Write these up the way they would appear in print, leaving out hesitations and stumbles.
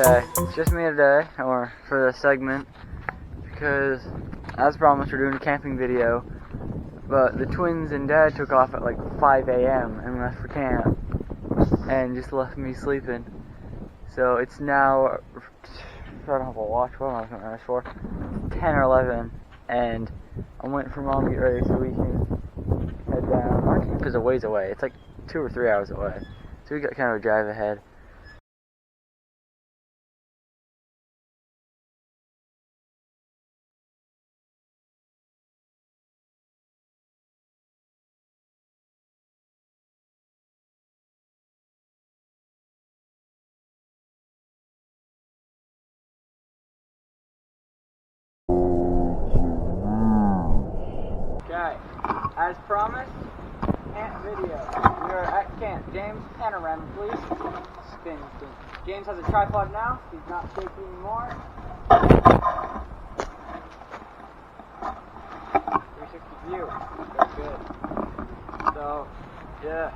Okay, it's just me today, or for this segment, because as promised we're doing a camping video, but the twins and dad took off at like 5 a.m. and left for camp, and just left me sleeping. So it's now, I don't have a watch, what am I looking at this for? 10 or 11, and I'm waiting for Mom to get ready so we can head down. Our camp is a ways away, it's like 2 or 3 hours away, so we got kind of a drive ahead. Okay, as promised, camp video. We are at camp. James, pan around, please. Spin. James has a tripod now. He's not shaky anymore. 360 view. Very good. So, yeah,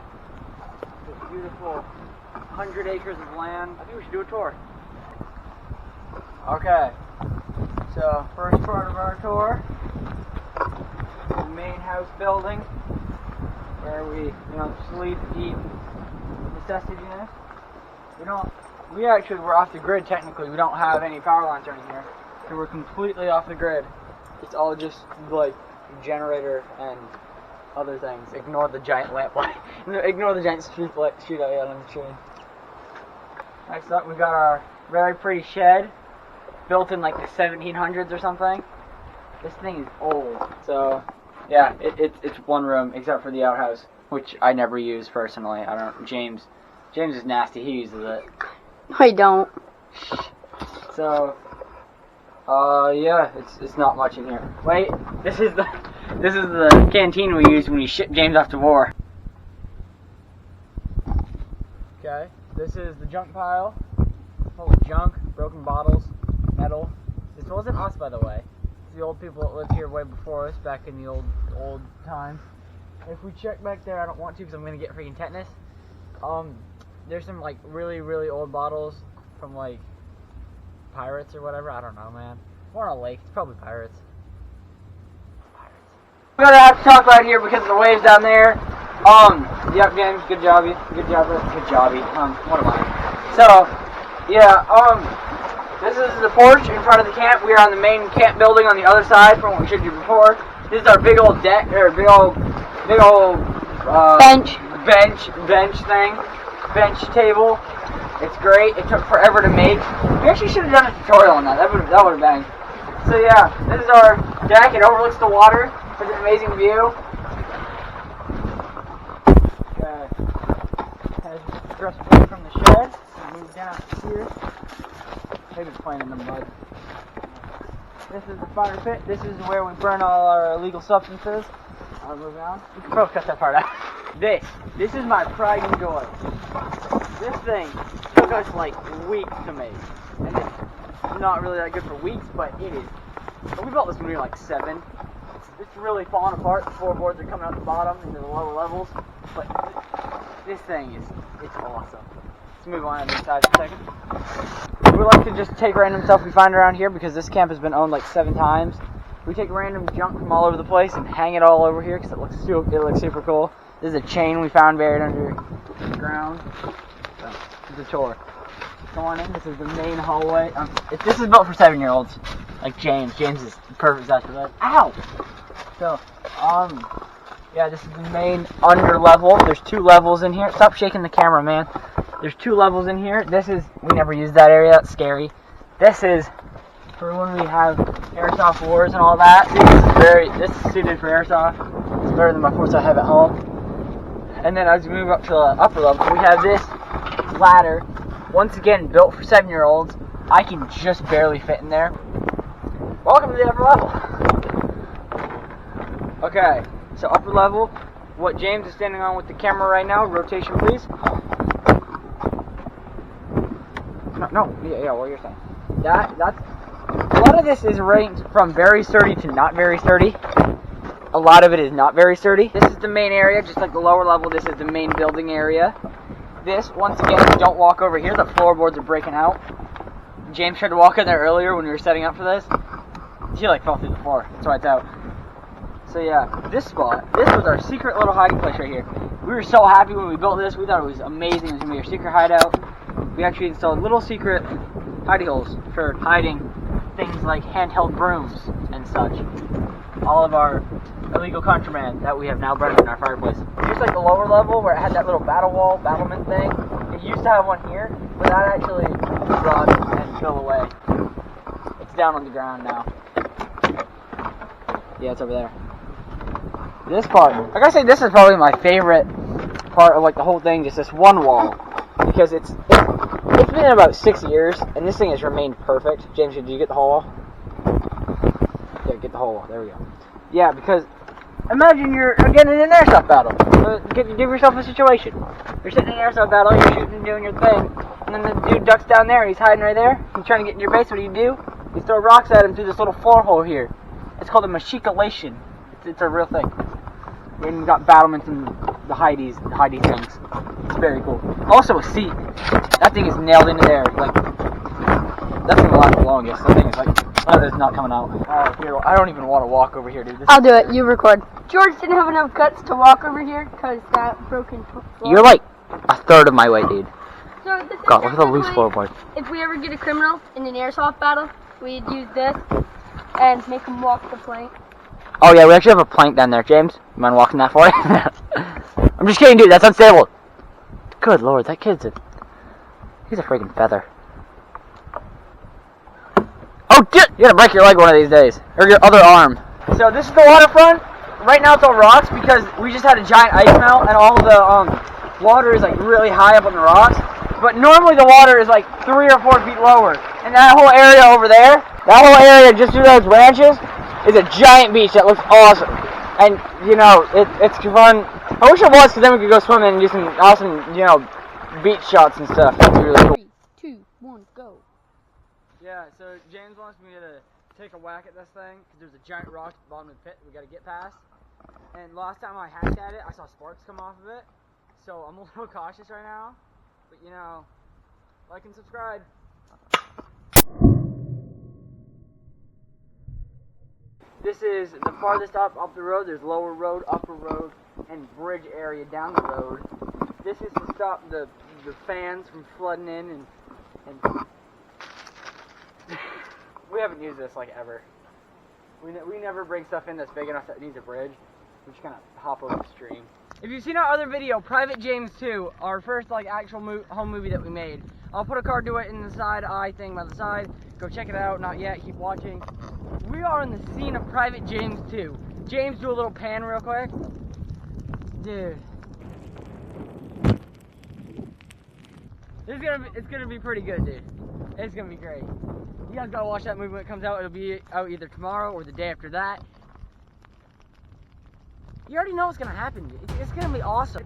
this beautiful 100 acres of land. I think we should do a tour. Okay, so first part of our tour. The main house building where we, sleep, eat, necessities. We're off the grid technically. We don't have any power lines running here. So we're completely off the grid. It's all just like generator and other things. Ignore the giant lamp light. Ignore the giant street light on the tree. Next up we got our very pretty shed built in like the 1700s or something. This thing is old. So yeah, it's one room except for the outhouse, which I never use personally. James is nasty. He uses it. I don't. So, yeah, it's not much in here. Wait, this is the canteen we used when we shipped James off to war. Okay, this is the junk pile, full of junk, broken bottles, metal. This wasn't us, by the way. The old people that lived here way before us, back in the old times. If we check back there, I don't want to because I'm gonna get freaking tetanus. There's some like really old bottles from like pirates or whatever. I don't know, man. We're on a lake. It's probably pirates. We're gonna have to talk about here because of the waves down there. Yep, James, good jobby. What am I? So, yeah, this is the porch in front of the camp. We are on the main camp building on the other side from what we showed you before. This is our big old deck, or big old bench table. It's great. It took forever to make. We actually should have done a tutorial on that. That would have been. So yeah, this is our deck. It overlooks the water. It's an amazing view. Okay. Has dress away from the shed. Move down here. Maybe it's playing in the mud. This is the fire pit. This is where we burn all our illegal substances. I'll move on. You can probably cut that part out. This is my pride and joy. This thing took us like weeks to make. And it's not really that good for weeks, but it is. We built this when we were like 7. It's really falling apart. The floorboards are coming out the bottom into the lower levels. But this thing it's awesome. Let's move on to the inside for a second. We like to just take random stuff we find around here because this camp has been owned like 7 times. We take random junk from all over the place and hang it all over here because it looks super cool. This is a chain we found buried under the ground. So, this is a tour. Going in, this is the main hallway. This is built for 7-year-olds, like James. James is perfect size for that. Ow! So, yeah, this is the main under level. There's 2 levels in here. Stop shaking the camera, man. There's 2 levels in here. We never used that area. That's scary. This is for when we have airsoft wars and all that. See, this is suited for airsoft. It's better than my force I have at home. And then as we move up to the upper level, we have this ladder. Once again, built for 7-year-olds. I can just barely fit in there. Welcome to the upper level. Okay, so upper level. What James is standing on with the camera right now. Rotation, please. Yeah, what you're saying. That's a lot of this is ranked from very sturdy to not very sturdy. A lot of it is not very sturdy. This is the main area, just like the lower level. This is the main building area. This, once again, don't walk over here. The floorboards are breaking out. James tried to walk in there earlier when we were setting up for this. He like fell through the floor. That's why it's out. So yeah, this spot, this was our secret little hiding place right here. We were so happy when we built this. We thought it was amazing. It was going to be our secret hideout. We actually installed little secret hidey holes for hiding things like handheld brooms and such. All of our illegal contraband that we have now burning in our fireplace. Here's like the lower level where it had that little battlement thing. It used to have one here, but that actually rot and fell away. It's down on the ground now. Yeah, it's over there. This part, like I say, this is probably my favorite part of like the whole thing, just this one wall. Because it's been about 6 years, and this thing has remained perfect. James, did you get the whole wall? Yeah, get the whole wall. There we go. Yeah, because imagine you're getting in an airsoft battle. Give yourself a situation. You're sitting in an airsoft battle, you're shooting and doing your thing, and then the dude ducks down there, he's hiding right there, he's trying to get in your base. What do? You throw rocks at him through this little floor hole here. It's called a machicolation. It's a real thing. When you got battlements and the Heidi things. It's very cool. Also a seat. That thing is nailed into there. Like, that's gonna last the longest. That thing is like, that is not coming out. Here, I don't even want to walk over here, dude. I'll do it. You record. George didn't have enough guts to walk over here because that broken floor. You're like a third of my weight, dude. So God, look at the loose floorboard. If we ever get a criminal in an airsoft battle, we'd use this and make him walk the plank. Oh yeah, we actually have a plank down there, James. You mind walking that for you? I'm just kidding, dude. That's unstable. Good lord, that kid's he's a freaking feather. Oh, dude, you gotta break your leg one of these days, or your other arm. So this is the waterfront. Right now it's all rocks because we just had a giant ice melt, and all the water is like really high up on the rocks. But normally the water is like 3 or 4 feet lower, and that whole area over there, that whole area just through those branches, is a giant beach that looks awesome. And, you know, it's fun. I wish it was, because then we could go swimming and do some awesome, you know, beach shots and stuff. That'd be really cool. 3, 2, 1, go. Yeah, so James wants me to take a whack at this thing, because there's a giant rock at the bottom of the pit we gotta get past. And last time I hacked at it, I saw sparks come off of it. So I'm a little cautious right now. But, you know, like and subscribe. This is the farthest up the road. There's lower road, upper road, and bridge area down the road. This is to stop the fans from flooding in and we haven't used this like ever. We never bring stuff in that's big enough that needs a bridge. We just kind of hop over the stream. If you've seen our other video, Private James 2, our first like actual home movie that we made, I'll put a card to it in the side eye thing by the side. Go check it out. Not yet. Keep watching. We are in the scene of Private James 2. James, do a little pan real quick. Dude. It's gonna be pretty good, dude. It's gonna be great. You guys gotta watch that movie when it comes out. It'll be out either tomorrow or the day after that. You already know what's gonna happen. It's gonna be awesome.